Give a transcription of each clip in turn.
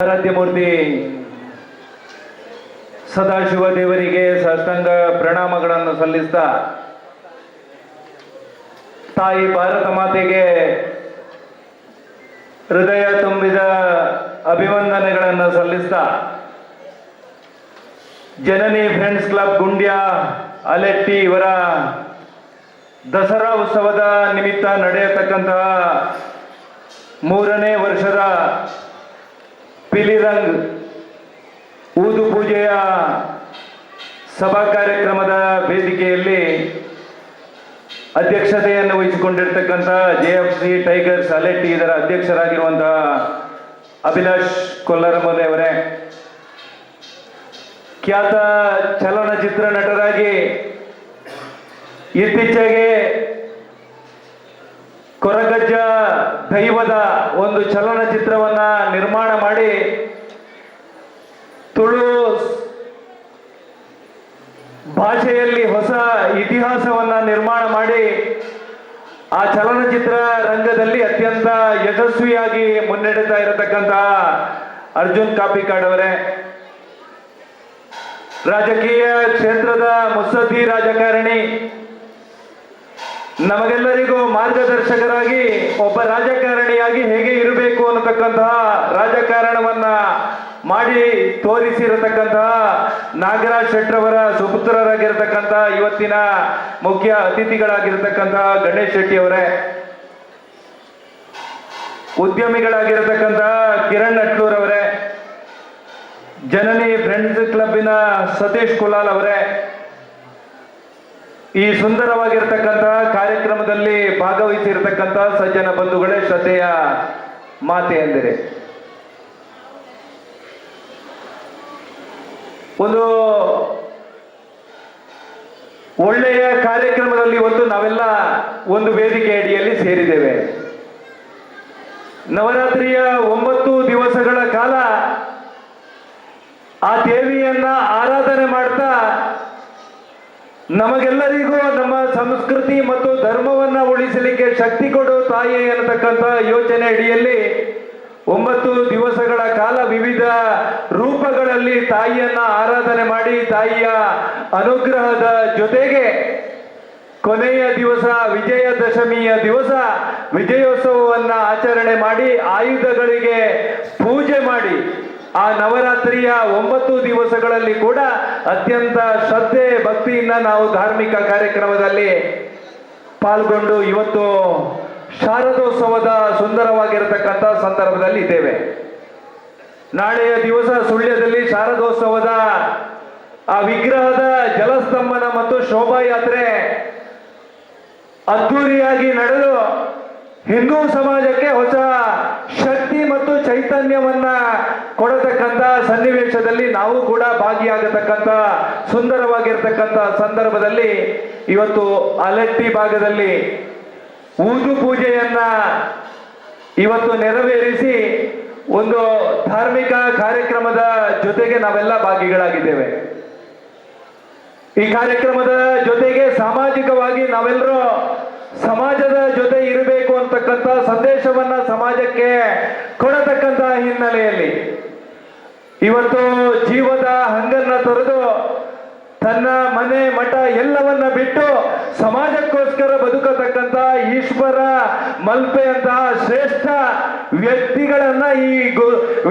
ಆರಾಧ್ಯ ಮೂರ್ತಿ ಸದಾಶಿವ ದೇವರಿಗೆ ಸಾಷ್ಟಾಂಗ ಪ್ರಣಾಮಗಳನ್ನು ಸಲ್ಲಿಸ್ತಾ, ತಾಯಿ ಭಾರತ ಮಾತೆಗೆ ಹೃದಯ ತುಂಬಿದ ಅಭಿವಂದನೆಗಳನ್ನು ಸಲ್ಲಿಸ್ತಾ, ಜನನಿ ಫ್ರೆಂಡ್ಸ್ ಕ್ಲಬ್ ಗುಂಡ್ಯ ಅಲೆಟ್ಟಿ ಇವರ ದಸರಾ ಉತ್ಸವದ ನಿಮಿತ್ತ ನಡೆಯತಕ್ಕಂತಹ 3ನೇ ವರ್ಷದ ಪಿಲಿರಂಗ್ ಊದು ಪೂಜೆಯ ಸಭಾ ಕಾರ್ಯಕ್ರಮದ ವೇದಿಕೆಯಲ್ಲಿ ಅಧ್ಯಕ್ಷತೆಯನ್ನು ವಹಿಸಿಕೊಂಡಿರ್ತಕ್ಕಂಥ JFC ಟೈಗರ್ಸ್ ಅಲೆಟ್ಟಿ ಇದರ ಅಧ್ಯಕ್ಷರಾಗಿರುವಂತಹ ಅಭಿಲಾಷ್ ಕೊಲ್ಲರಮೂಲೆ ಅವರೇ, ಖ್ಯಾತ ಚಲನಚಿತ್ರ ನಟರಾಗಿ ಇತ್ತೀಚೆಗೆ ಕೊರಗಜ್ಜ ದೈವದ ಒಂದು ಚಲನಚಿತ್ರವನ್ನ ನಿರ್ಮಾಣ ಮಾಡಿ ತುಳು ಭಾಷೆಯಲ್ಲಿ ಹೊಸ ಇತಿಹಾಸವನ್ನ ನಿರ್ಮಾಣ ಮಾಡಿ ಆ ಚಲನಚಿತ್ರ ರಂಗದಲ್ಲಿ ಅತ್ಯಂತ ಯಶಸ್ವಿಯಾಗಿ ಮುನ್ನಡೆತಾ ಇರತಕ್ಕಂತಹ ಅರ್ಜುನ್ ಕಾಪಿಕಾಡ್ ಅವರೇ, ರಾಜಕೀಯ ಕ್ಷೇತ್ರದ ಮುತ್ಸದ್ದಿ ರಾಜಕಾರಣಿ, ನಮಗೆಲ್ಲರಿಗೂ ಮಾರ್ಗದರ್ಶಕರಾಗಿ ಒಬ್ಬ ರಾಜಕಾರಣಿಯಾಗಿ ಹೇಗೆ ಇರಬೇಕು ಅನ್ನತಕ್ಕಂತಹ ರಾಜಕಾರಣವನ್ನ ಮಾಡಿ ತೋರಿಸಿರತಕ್ಕಂತಹ ನಾಗರಾಜ್ ಶೆಟ್ಟರವರ ಸುಪುತ್ರರಾಗಿರತಕ್ಕಂತಹ ಇವತ್ತಿನ ಮುಖ್ಯ ಅತಿಥಿಗಳಾಗಿರತಕ್ಕಂತಹ ಗಣೇಶ್ ಶೆಟ್ಟಿ ಅವರೇ, ಉದ್ಯಮಿಗಳಾಗಿರತಕ್ಕಂತಹ ಕಿರಣ್ ಅಟ್ಲೂರ್ ಅವರೇ, ಜನನಿ ಫ್ರೆಂಡ್ಸ್ ಕ್ಲಬ್ಬಿನ ಸತೀಶ್ ಕುಲಾಲ್ ಅವರೇ, ಈ ಸುಂದರವಾಗಿರತಕ್ಕಂತಹ ಕಾರ್ಯಕ್ರಮದಲ್ಲಿ ಭಾಗವಹಿಸಿರತಕ್ಕಂತಹ ಸಜ್ಜನ ಬಂಧುಗಳೇ, ಶ್ರದ್ಧೆಯ ಮಾತೆಯಂದಿರೆ, ಒಂದು ಒಳ್ಳೆಯ ಕಾರ್ಯಕ್ರಮದಲ್ಲಿ ಇವತ್ತು ನಾವೆಲ್ಲ ಒಂದು ವೇದಿಕೆ ಅಡಿಯಲ್ಲಿ ಸೇರಿದ್ದೇವೆ. ನವರಾತ್ರಿಯ 9 ದಿವಸಗಳ ಕಾಲ ಆ ದೇವಿಯನ್ನ ಆರಾಧನೆ ಮಾಡ್ತಾ ನಮಗೆಲ್ಲರಿಗೂ ನಮ್ಮ ಸಂಸ್ಕೃತಿ ಮತ್ತು ಧರ್ಮವನ್ನ ಉಳಿಸಲಿಕ್ಕೆ ಶಕ್ತಿ ಕೊಡು ತಾಯಿ ಅನ್ನತಕ್ಕಂಥ ಯೋಚನೆ ಅಡಿಯಲ್ಲಿ 9 ದಿವಸಗಳ ಕಾಲ ವಿವಿಧ ರೂಪಗಳಲ್ಲಿ ತಾಯಿಯನ್ನ ಆರಾಧನೆ ಮಾಡಿ ತಾಯಿಯ ಅನುಗ್ರಹದ ಜೊತೆಗೆ ಕೊನೆಯ ದಿವಸ ವಿಜಯದಶಮಿಯ ದಿವಸ ವಿಜಯೋತ್ಸವವನ್ನ ಆಚರಣೆ ಮಾಡಿ ಆಯುಧಗಳಿಗೆ ಪೂಜೆ ಮಾಡಿ ಆ ನವರಾತ್ರಿಯ 9 ದಿವಸಗಳಲ್ಲಿ ಕೂಡ ಅತ್ಯಂತ ಶ್ರದ್ಧೆ ಭಕ್ತಿಯಿಂದ ನಾವು ಧಾರ್ಮಿಕ ಕಾರ್ಯಕ್ರಮದಲ್ಲಿ ಪಾಲ್ಗೊಂಡು ಇವತ್ತು ಶಾರದೋತ್ಸವದ ಸುಂದರವಾಗಿರತಕ್ಕಂಥ ಸಂದರ್ಭದಲ್ಲಿ ಇದ್ದೇವೆ. ನಾಳೆಯ ದಿವಸ ಸುಳ್ಯದಲ್ಲಿ ಶಾರದೋತ್ಸವದ ಆ ವಿಗ್ರಹದ ಜಲಸ್ತಂಭನ ಮತ್ತು ಶೋಭಾಯಾತ್ರೆ ಅದ್ಧೂರಿಯಾಗಿ ನಡೆದು ಹಿಂದೂ ಸಮಾಜಕ್ಕೆ ಹೊಸ ಶಕ್ತಿ ಮತ್ತು ಚೈತನ್ಯವನ್ನ ಕೊಡತಕ್ಕಂಥ ಸನ್ನಿವೇಶದಲ್ಲಿ ನಾವು ಕೂಡ ಭಾಗಿಯಾಗತಕ್ಕಂಥ ಸುಂದರವಾಗಿರ್ತಕ್ಕಂಥ ಸಂದರ್ಭದಲ್ಲಿ ಇವತ್ತು ಅಲೆಟ್ಟಿ ಭಾಗದಲ್ಲಿ ಊದು ಪೂಜೆಯನ್ನ ಇವತ್ತು ನೆರವೇರಿಸಿ ಒಂದು ಧಾರ್ಮಿಕ ಕಾರ್ಯಕ್ರಮದ ಜೊತೆಗೆ ನಾವೆಲ್ಲ ಭಾಗಿಗಳಾಗಿದ್ದೇವೆ. ಈ ಕಾರ್ಯಕ್ರಮದ ಜೊತೆಗೆ ಸಾಮಾಜಿಕವಾಗಿ ನಾವೆಲ್ಲರೂ ಸಮಾಜದ ಜೊತೆ ಇರಬೇಕು ಅಂತಕ್ಕಂಥ ಸಂದೇಶವನ್ನ ಸಮಾಜಕ್ಕೆ ಕೊಡತಕ್ಕಂಥ ಹಿನ್ನೆಲೆಯಲ್ಲಿ ಇವತ್ತು ಜೀವದ ಹಂಗನ್ನ ತೊರೆದು ತನ್ನ ಮನೆ ಮಠ ಎಲ್ಲವನ್ನ ಬಿಟ್ಟು ಸಮಾಜಕ್ಕೋಸ್ಕರ ಬದುಕತಕ್ಕಂಥ ಈಶ್ವರ ಮಲ್ಪೆ ಅಂತಹ ಶ್ರೇಷ್ಠ ವ್ಯಕ್ತಿಗಳನ್ನ ಈ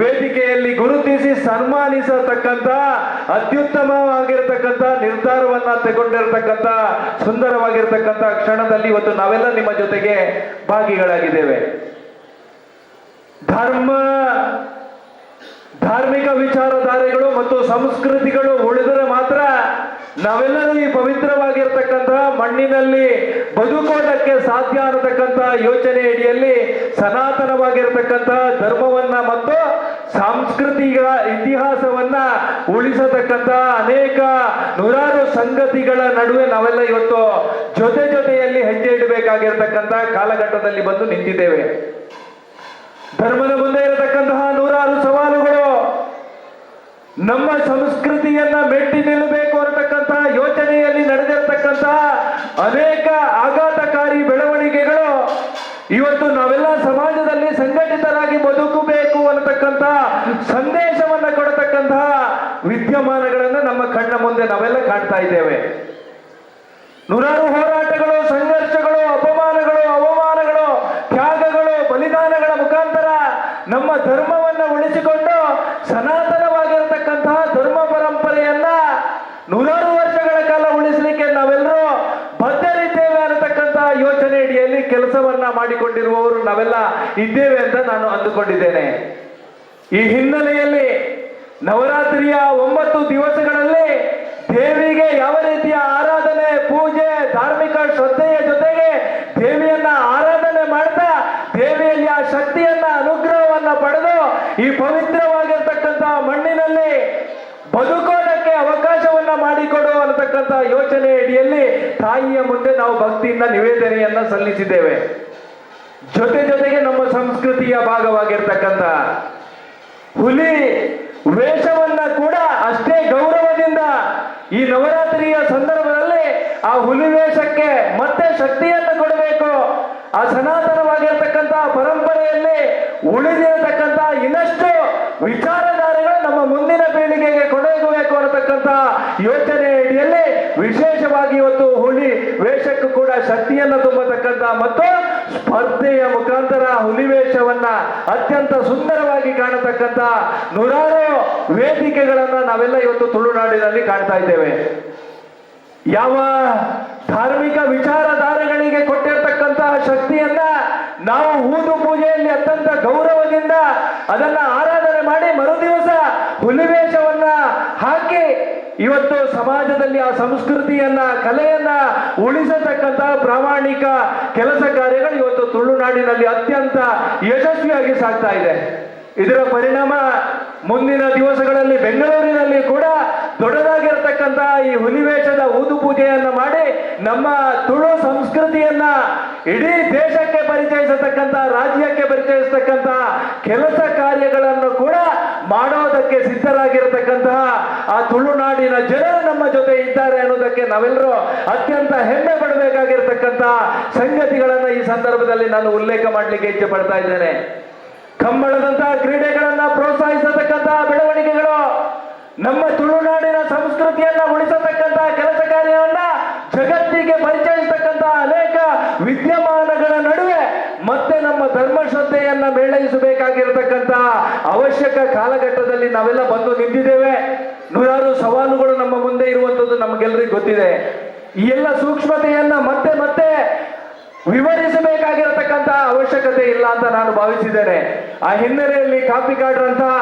ವೇದಿಕೆಯಲ್ಲಿ ಗುರುತಿಸಿ ಸನ್ಮಾನಿಸತಕ್ಕಂಥ ಅತ್ಯುತ್ತಮವಾಗಿರತಕ್ಕಂಥ ನಿರ್ಧಾರವನ್ನ ತಗೊಂಡಿರತಕ್ಕಂಥ ಸುಂದರವಾಗಿರತಕ್ಕಂಥ ಕ್ಷಣದಲ್ಲಿ ಇವತ್ತು ನಾವೆಲ್ಲ ನಿಮ್ಮ ಜೊತೆಗೆ ಭಾಗಿಗಳಾಗಿದ್ದೇವೆ. ಧಾರ್ಮಿಕ ವಿಚಾರಧಾರೆಗಳು ಮತ್ತು ಸಂಸ್ಕೃತಿಗಳು ಉಳಿದರೆ ಮಾತ್ರ ನಾವೆಲ್ಲರೂ ಈ ಪವಿತ್ರವಾಗಿರ್ತಕ್ಕಂತಹ ಮಣ್ಣಿನಲ್ಲಿ ಬದುಕೋದಕ್ಕೆ ಸಾಧ್ಯ ಅನ್ನತಕ್ಕಂಥ ಯೋಚನೆ ಅಡಿಯಲ್ಲಿ ಸನಾತನವಾಗಿರ್ತಕ್ಕಂತಹ ಧರ್ಮವನ್ನ ಮತ್ತು ಸಾಂಸ್ಕೃತಿಕ ಇತಿಹಾಸವನ್ನ ಉಳಿಸತಕ್ಕಂಥ ಅನೇಕ ನೂರಾರು ಸಂಗತಿಗಳ ನಡುವೆ ನಾವೆಲ್ಲ ಇವತ್ತು ಜೊತೆಯಲ್ಲಿ ಹೆಜ್ಜೆ ಇಡಬೇಕಾಗಿರ್ತಕ್ಕಂಥ ಕಾಲಘಟ್ಟದಲ್ಲಿ ಬಂದು ನಿಂತಿದ್ದೇವೆ. ಧರ್ಮದ ಮುಂದೆ ಇರತಕ್ಕಂತಹ ನೂರಾರು ಸವಾಲುಗಳು, ನಮ್ಮ ಸಂಸ್ಕೃತಿಯನ್ನ ಮೆಟ್ಟಿ ನಿಲ್ಲಬೇಕು ಅನ್ನತಕ್ಕಂತಹ ಯೋಚನೆಯಲ್ಲಿ ನಡೆದಿರತಕ್ಕಂತಹ ಅನೇಕ ಆಘಾತಕಾರಿ ಬೆಳವಣಿಗೆಗಳು ಇವತ್ತು ನಾವೆಲ್ಲ ಸಮಾಜದಲ್ಲಿ ಸಂಘಟಿತರಾಗಿ ಬದುಕಬೇಕು ಅನ್ನತಕ್ಕಂಥ ಸಂದೇಶವನ್ನ ಕೊಡತಕ್ಕಂತಹ ವಿದ್ಯಮಾನಗಳನ್ನ ನಮ್ಮ ಕಣ್ಣ ಮುಂದೆ ನಾವೆಲ್ಲ ಕಾಣ್ತಾ ಇದ್ದೇವೆ. ನೂರಾರು ಹೋರಾಟಗಳು, ಸಂಘರ್ಷಗಳು, ಅಪಮಾನಗಳು, ಅವಮಾನಗಳು, ತ್ಯಾಗಗಳು, ಬಲಿದಾನಗಳ ಮುಖಾಂತರ ನಮ್ಮ ಧರ್ಮವನ್ನ ಉಳಿಸಿಕೊಂಡು ಸನಾತನವಾಗಿರತಕ್ಕಂತಹ ಧರ್ಮ ಪರಂಪರೆಯನ್ನ ನೂರಾರು ವರ್ಷಗಳ ಕಾಲ ಉಳಿಸಲಿಕ್ಕೆ ನಾವೆಲ್ಲರೂ ಬದ್ಧರಿದ್ದೇವೆ ಅನ್ನತಕ್ಕಂತಹ ಯೋಚನೆ ಅಡಿಯಲ್ಲಿ ಕೆಲಸವನ್ನ ಮಾಡಿಕೊಂಡಿರುವವರು ನಾವೆಲ್ಲ ಇದ್ದೇವೆ ಅಂತ ನಾನು ಅಂದುಕೊಂಡಿದ್ದೇನೆ. ಈ ಹಿನ್ನೆಲೆಯಲ್ಲಿ ನವರಾತ್ರಿಯ 9 ದಿವಸಗಳಲ್ಲಿ ದೇವಿಗೆ ಯಾವ ರೀತಿಯ ಆರಾಧನೆ, ಪೂಜೆ, ಧಾರ್ಮಿಕ ಶ್ರದ್ಧೆಯ ಜೊತೆಗೆ ದೇವಿಯನ್ನ ಆರಾಧನೆ ಮಾಡ್ತಾ ದೇವಿಯಲ್ಲಿ ಆ ಶಕ್ತಿಯನ್ನ, ಅನುಗ್ರಹವನ್ನ ಪಡೆದು ಈ ಪವಿತ್ರವಾಗಿರ್ತಕ್ಕಂತಹ ಮಣ್ಣಿನಲ್ಲಿ ಬದುಕೋದಕ್ಕೆ ಅವಕಾಶವನ್ನ ಮಾಡಿಕೊಡು ಅನ್ನತಕ್ಕಂಥ ಯೋಚನೆ ಅಡಿಯಲ್ಲಿ ತಾಯಿಯ ಮುಂದೆ ನಾವು ಭಕ್ತಿಯಿಂದ ನಿವೇದನೆಯನ್ನ ಸಲ್ಲಿಸಿದ್ದೇವೆ. ಜೊತೆಗೆ ನಮ್ಮ ಸಂಸ್ಕೃತಿಯ ಭಾಗವಾಗಿರ್ತಕ್ಕಂಥ ಹುಲಿ ವೇಷವನ್ನ ಕೂಡ ಅಷ್ಟೇ ಗೌರವದಿಂದ ಈ ನವರಾತ್ರಿಯ ಸಂದರ್ಭದಲ್ಲಿ ಆ ಹುಲಿ ವೇಷಕ್ಕೆ ಮತ್ತೆ ಶಕ್ತಿಯನ್ನು ಕೊಡಬೇಕು. ಆ ಸನಾತನವಾಗಿರ್ತಕ್ಕಂಥ ಪರಂಪರೆಯಲ್ಲಿ ಉಳಿದಿರತಕ್ಕಂಥ ಇನ್ನಷ್ಟು ವಿಚಾರಧಾರೆಗಳು ನಮ್ಮ ಮುಂದಿನ ಪೀಳಿಗೆಗೆ ಕೊಡಬೇಕು ಅನ್ನತಕ್ಕಂಥ ಯೋಚನೆ ಅಡಿಯಲ್ಲಿ ವಿಶೇಷವಾಗಿ ಇವತ್ತು ಹುಲಿ ವೇಷಕ್ಕೂ ಕೂಡ ಶಕ್ತಿಯನ್ನು ತುಂಬತಕ್ಕಂಥ ಮತ್ತು ಸ್ಪರ್ಧೆಯ ಮುಖಾಂತರ ಹುಲಿ ವೇಷವನ್ನ ಅತ್ಯಂತ ಸುಂದರವಾಗಿ ಕಾಣತಕ್ಕಂಥ ನೂರಾರು ವೇದಿಕೆಗಳನ್ನ ನಾವೆಲ್ಲ ಇವತ್ತು ತುಳುನಾಡಿನಲ್ಲಿ ಕಾಣ್ತಾ ಇದ್ದೇವೆ. ಯಾವ ಧಾರ್ಮಿಕ ವಿಚಾರಧಾರೆಗಳಿಗೆ ಕೊಟ್ಟಿರ್ತಕ್ಕಂತಹ ಶಕ್ತಿಯನ್ನ ನಾವು ಊದು ಪೂಜೆಯಲ್ಲಿ ಅತ್ಯಂತ ಗೌರವದಿಂದ ಅದನ್ನ ಆರಾಧನೆ ಮಾಡಿ ಮರುದಿವಸ ಹುಲಿವೇಷವನ್ನ ಹಾಕಿ ಇವತ್ತು ಸಮಾಜದಲ್ಲಿ ಆ ಸಂಸ್ಕೃತಿಯನ್ನ, ಕಲೆಯನ್ನ ಉಳಿಸತಕ್ಕಂತಹ ಪ್ರಾಮಾಣಿಕ ಕೆಲಸ ಕಾರ್ಯಗಳು ಇವತ್ತು ತುಳುನಾಡಿನಲ್ಲಿ ಅತ್ಯಂತ ಯಶಸ್ವಿಯಾಗಿ ಸಾಗ್ತಾ ಇದೆ. ಇದರ ಪರಿಣಾಮ ಮುಂದಿನ ದಿವಸಗಳಲ್ಲಿ ಬೆಂಗಳೂರಿನಲ್ಲಿ ಕೂಡ ದೊಡ್ಡದಾಗಿರತಕ್ಕಂತ ಈ ಹುಲಿವೇಷದ ಊದು ಪೂಜೆಯನ್ನ ಮಾಡಿ ನಮ್ಮ ತುಳು ಸಂಸ್ಕೃತಿಯನ್ನ ಇಡೀ ದೇಶಕ್ಕೆ ಪರಿಚಯಿಸತಕ್ಕಂತ, ರಾಜ್ಯಕ್ಕೆ ಪರಿಚಯಿಸತಕ್ಕಂತ ಕೆಲಸ ಕಾರ್ಯಗಳನ್ನು ಕೂಡ ಮಾಡೋದಕ್ಕೆ ಸಿದ್ಧರಾಗಿರತಕ್ಕಂತಹ ಆ ತುಳುನಾಡಿನ ಜನರು ನಮ್ಮ ಜೊತೆ ಇದ್ದಾರೆ ಅನ್ನೋದಕ್ಕೆ ನಾವೆಲ್ಲರೂ ಅತ್ಯಂತ ಹೆಮ್ಮೆ ಪಡಬೇಕಾಗಿರ್ತಕ್ಕಂಥ ಸಂಗತಿಗಳನ್ನ ಈ ಸಂದರ್ಭದಲ್ಲಿ ನಾನು ಉಲ್ಲೇಖ ಮಾಡಲಿಕ್ಕೆ ಇಚ್ಛೆ ಪಡ್ತಾ ಇದ್ದೇನೆ. ಕಂಬಳದಂತಹ ಕ್ರೀಡೆಗಳನ್ನ ಪ್ರೋತ್ಸಾಹಿಸತಕ್ಕಂತಹ ಬೆಳವಣಿಗೆಗಳು, ನಮ್ಮ ತುಳುನಾಡಿನ ಸಂಸ್ಕೃತಿಯನ್ನ ಉಳಿಸತಕ್ಕಂತಹ ಕೆಲಸ ಕಾರ್ಯವನ್ನ ಜಗತ್ತಿಗೆ ಪರಿಚಯಿಸತಕ್ಕಂತಹ ಅನೇಕ ವಿದ್ಯಮಾನಗಳ ನಡುವೆ ಮತ್ತೆ ನಮ್ಮ ಧರ್ಮಶ್ರದ್ಧೆಯನ್ನ ಮೇಳೈಸಬೇಕಾಗಿರತಕ್ಕಂತಹ ಅವಶ್ಯಕ ಕಾಲಘಟ್ಟದಲ್ಲಿ ನಾವೆಲ್ಲ ಬಂದು ನಿಂತಿದ್ದೇವೆ. ನೂರಾರು ಸವಾಲುಗಳು ನಮ್ಮ ಮುಂದೆ ಇರುವಂತದ್ದು ನಮಗೆಲ್ಲರಿಗೂ ಗೊತ್ತಿದೆ. ಈ ಎಲ್ಲ ಸೂಕ್ಷ್ಮತೆಯನ್ನ ಮತ್ತೆ ವಿವರಿಸಬೇಕಾಗಿರತಕ್ಕಂತ ಅವಶ್ಯಕತೆ ಇಲ್ಲ ಅಂತ ನಾನು ಭಾವಿಸಿದ್ದೇನೆ. ಆ ಹಿನ್ನೆಲೆಯಲ್ಲಿ ಕಾಪಿಕಾಡ್ರಂತಹ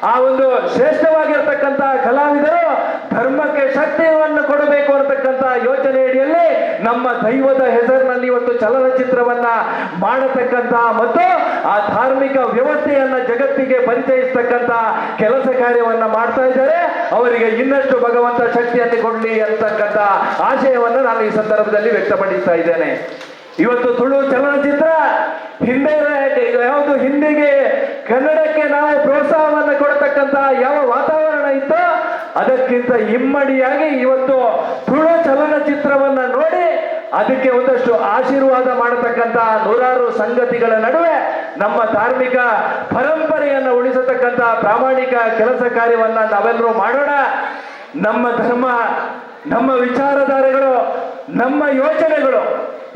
ಆ ಒಂದು ಶ್ರೇಷ್ಠವಾಗಿರ್ತಕ್ಕಂಥ ಕಲಾವಿದರು ಧರ್ಮಕ್ಕೆ ಶಕ್ತಿಯನ್ನು ಕೊಡಬೇಕು ಅನ್ನತಕ್ಕಂಥ ಯೋಚನೆ ಅಡಿಯಲ್ಲಿ ನಮ್ಮ ದೈವದ ಹೆಸರಿನಲ್ಲಿ ಇವತ್ತು ಚಲನಚಿತ್ರವನ್ನ ಮಾಡತಕ್ಕಂಥ ಮತ್ತು ಆ ಧಾರ್ಮಿಕ ವ್ಯವಸ್ಥೆಯನ್ನ ಜಗತ್ತಿಗೆ ಪರಿಚಯಿಸತಕ್ಕಂಥ ಕೆಲಸ ಕಾರ್ಯವನ್ನ ಮಾಡ್ತಾ ಇದ್ದಾರೆ. ಅವರಿಗೆ ಇನ್ನಷ್ಟು ಭಗವಂತ ಶಕ್ತಿಯನ್ನು ಕೊಡಲಿ ಅಂತಕ್ಕಂಥ ಆಶಯವನ್ನ ನಾನು ಈ ಸಂದರ್ಭದಲ್ಲಿ ವ್ಯಕ್ತಪಡಿಸ್ತಾ ಇದ್ದೇನೆ. ಇವತ್ತು ತುಳು ಚಲನಚಿತ್ರ ಹಿಂದಿಗೆ ಕನ್ನಡಕ್ಕೆ ನಾವು ಪ್ರೋತ್ಸಾಹವನ್ನು ಕೊಡತಕ್ಕಂತ ಯಾವ ವಾತಾವರಣ ಇತ್ತೋ ಅದಕ್ಕಿಂತ ಇಮ್ಮಡಿಯಾಗಿ ಇವತ್ತು ತುಳು ಚಲನಚಿತ್ರವನ್ನ ನೋಡಿ ಅದಕ್ಕೆ ಒಂದಷ್ಟು ಆಶೀರ್ವಾದ ಮಾಡತಕ್ಕಂತ ನೂರಾರು ಸಂಗತಿಗಳ ನಡುವೆ ನಮ್ಮ ಧಾರ್ಮಿಕ ಪರಂಪರೆಯನ್ನು ಉಳಿಸತಕ್ಕಂತ ಪ್ರಾಮಾಣಿಕ ಕೆಲಸ ಕಾರ್ಯವನ್ನ ನಾವೆಲ್ಲರೂ ಮಾಡೋಣ. ನಮ್ಮ ಧರ್ಮ, ನಮ್ಮ ವಿಚಾರಧಾರೆಗಳು, ನಮ್ಮ ಯೋಚನೆಗಳು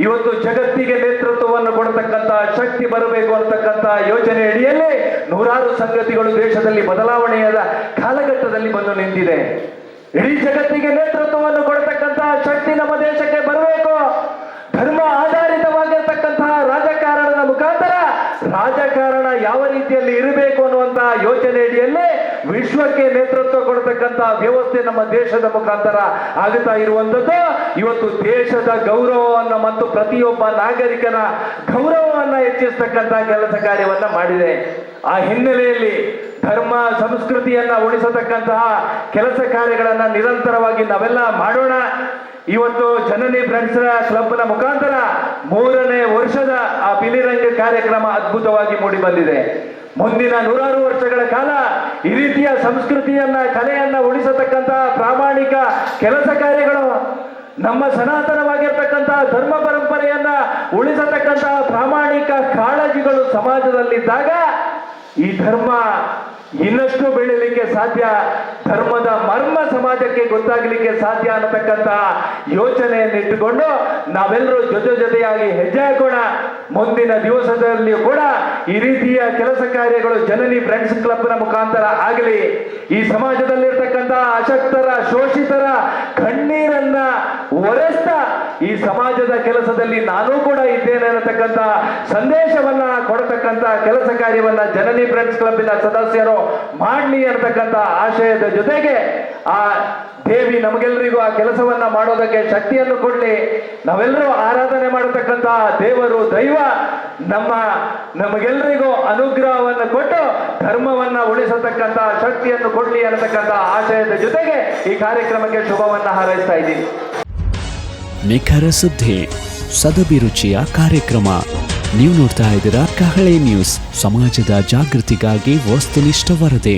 ಇವತ್ತು ಜಗತ್ತಿಗೆ ನೇತೃತ್ವವನ್ನು ಕೊಡತಕ್ಕಂತ ಶಕ್ತಿ ಬರಬೇಕು ಅಂತಕ್ಕಂಥ ಯೋಚನೆ ಅಡಿಯಲ್ಲಿ ನೂರಾರು ಸಂಗತಿಗಳು ದೇಶದಲ್ಲಿ ಬದಲಾವಣೆಯಾದ ಕಾಲಘಟ್ಟದಲ್ಲಿ ಬಂದು ನಿಂತಿದೆ. ಇಡೀ ಜಗತ್ತಿಗೆ ನೇತೃತ್ವವನ್ನು ಕೊಡತಕ್ಕಂತಹ ಶಕ್ತಿ ನಮ್ಮ ದೇಶಕ್ಕೆ ಬರಬೇಕು. ಧರ್ಮ ಆಧಾರಿತವಾಗಿರ್ತಕ್ಕಂತಹ ರಾಜಕಾರಣದ ಮುಖಾಂತರ ರಾಜಕಾರಣ ಯಾವ ರೀತಿಯಲ್ಲಿ ಇರಬೇಕು ಅನ್ನುವಂತಹ ಯೋಚನೆ ಅಡಿಯಲ್ಲಿ ವಿಶ್ವಕ್ಕೆ ನೇತೃತ್ವ ಕೊಡತಕ್ಕಂತಹ ವ್ಯವಸ್ಥೆ ನಮ್ಮ ದೇಶದ ಮುಖಾಂತರ ಆಗುತ್ತಾ ಇರುವಂತದ್ದು ಇವತ್ತು ದೇಶದ ಗೌರವವನ್ನ ಮತ್ತು ಪ್ರತಿಯೊಬ್ಬ ನಾಗರಿಕನ ಗೌರವವನ್ನ ಹೆಚ್ಚಿಸತಕ್ಕಂತ ಕೆಲಸ ಕಾರ್ಯವನ್ನ ಮಾಡಿದೆ. ಆ ಹಿನ್ನೆಲೆಯಲ್ಲಿ ಧರ್ಮ ಸಂಸ್ಕೃತಿಯನ್ನ ಉಳಿಸತಕ್ಕಂತಹ ಕೆಲಸ ಕಾರ್ಯಗಳನ್ನ ನಿರಂತರವಾಗಿ ನಾವೆಲ್ಲ ಮಾಡೋಣ. ಇವತ್ತು ಜನನಿ ಫ್ರೆಂಡ್ಸ್ ಕ್ಲಬ್ನ ಮುಖಾಂತರ 3ನೇ ವರ್ಷದ ಆ ಪಿಲಿರಂಗ ಕಾರ್ಯಕ್ರಮ ಅದ್ಭುತವಾಗಿ ಮೂಡಿ ಬಂದಿದೆ. ಮುಂದಿನ ನೂರಾರು ವರ್ಷಗಳ ಕಾಲ ಈ ರೀತಿಯ ಸಂಸ್ಕೃತಿಯನ್ನ, ಕಲೆಯನ್ನ ಉಳಿಸತಕ್ಕಂತಹ ಪ್ರಾಮಾಣಿಕ ಕೆಲಸ ಕಾರ್ಯಗಳು ನಮ್ಮ ಸನಾತನವಾಗಿರ್ತಕ್ಕಂತಹ ಧರ್ಮ ಪರಂಪರೆಯನ್ನ ಉಳಿಸತಕ್ಕಂತಹ ಪ್ರಾಮಾಣಿಕ ಕಾಳಜಿಗಳು ಸಮಾಜದಲ್ಲಿದ್ದಾಗ ಈ ಧರ್ಮ ಇನ್ನಷ್ಟು ಬೆಳೀಲಿಕ್ಕೆ ಸಾಧ್ಯ, ಧರ್ಮದ ಮರ್ಮ ಸಮಾಜಕ್ಕೆ ಗೊತ್ತಾಗಲಿಕ್ಕೆ ಸಾಧ್ಯ ಅನ್ನತಕ್ಕಂತ ಯೋಚನೆಯನ್ನಿಟ್ಟುಕೊಂಡು ನಾವೆಲ್ಲರೂ ಜೊತೆಯಾಗಿ ಹೆಜ್ಜೆ ಹಾಕೋಣ. ಮುಂದಿನ ದಿವಸದಲ್ಲಿಯೂ ಕೂಡ ಈ ರೀತಿಯ ಕೆಲಸ ಕಾರ್ಯಗಳು ಜನನಿ ಫ್ರೆಂಡ್ಸ್ ಕ್ಲಬ್ನ ಮುಖಾಂತರ ಆಗಲಿ. ಈ ಸಮಾಜದಲ್ಲಿರ್ತಕ್ಕಂಥ ಅಶಕ್ತರ, ಶೋಷಿತರ ಕಣ್ಣೀರನ್ನ ಒರೆಸ್ತಾ ಈ ಸಮಾಜದ ಕೆಲಸದಲ್ಲಿ ನಾನೂ ಕೂಡ ಇದ್ದೇನೆ ಅನ್ನತಕ್ಕಂಥ ಸಂದೇಶವನ್ನ ಕೊಡತಕ್ಕಂಥ ಕೆಲಸ ಕಾರ್ಯವನ್ನ ಜನನಿ ಫ್ರೆಂಡ್ಸ್ ಕ್ಲಬ್ನ ಸದಸ್ಯರು ಮಾಡಲಿ ಅನ್ನತಕ್ಕಂಥ ಆಶಯದ ಜೊತೆಗೆ ಆ ದೇವಿ ನಮಗೆಲ್ಲರಿಗೂ ಆ ಕೆಲಸವನ್ನ ಮಾಡೋದಕ್ಕೆ ಶಕ್ತಿಯನ್ನು ಕೊಡ್ಲಿ. ನಾವೆಲ್ಲರೂ ಆರಾಧನೆ ಮಾಡತಕ್ಕಂಥ ದೇವರು, ದೈವ ನಮಗೆಲ್ಲರಿಗೂ ಅನುಗ್ರಹವನ್ನು ಕೊಟ್ಟು ಧರ್ಮವನ್ನ ಉಳಿಸತಕ್ಕಂಥ ಶಕ್ತಿಯನ್ನು ಕೊಡ್ಲಿ ಅನ್ನತಕ್ಕಂಥ ಆಶಯದ ಜೊತೆಗೆ ಈ ಕಾರ್ಯಕ್ರಮಕ್ಕೆ ಶುಭವನ್ನ ಹಾರೈಸ್ತಾ ಇದ್ದೀನಿ. ನಿಖರ ಸುದ್ದಿ, ಸದಭಿರುಚಿಯ ಕಾರ್ಯಕ್ರಮ. ನೀವು ನೋಡ್ತಾ ಇದ್ದೀರಾ ಕಹಳೆ ನ್ಯೂಸ್, ಸಮಾಜದ ಜಾಗೃತಿಗಾಗಿ ವಸ್ತುನಿಷ್ಠ ವರದಿ.